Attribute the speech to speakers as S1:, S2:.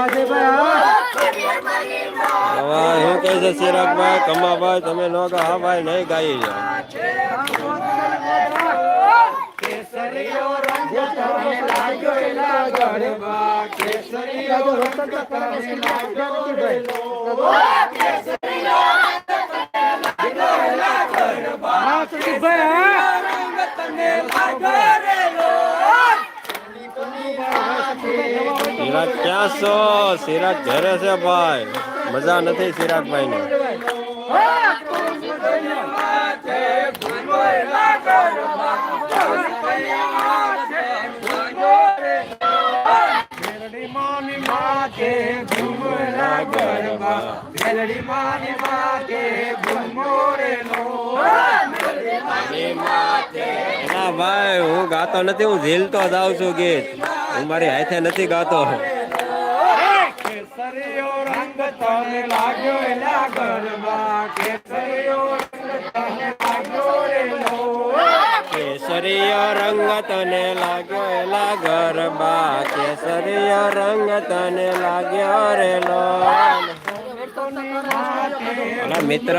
S1: શું કહે છે ચિરાગભાઈ કમાભાઈ તમે નો ગા? હા ભાઈ નહીં ગાઈ જાઓ.
S2: કેસરીયો રંગ તને લાગ્યો એલા ગરબા કેસરીયો રંગ તને લાગ્યો કેસરીયો રંગ તને લાગ્યો
S1: સિરાજ ક્યાં છો? સિરાજ ઘરે છે ભાઈ, મજા નથી સિરાજભાઈ ને. ભાઈ હું ગાતો નથી, હું ઝીલતો જાઉં છું ગીત. હું મારી હાથે નથી ગાતો.
S2: કેસરીયો રંગ તને લાગ્યો એલા ગરબા કેસરીયો રંગ તને લાગ્યો રેલો
S1: કેસરીયો રંગ તને લાગ્યો એલા ગરબા કેસરીયો રંગ તને લાગ્યો રેલો. મિત્ર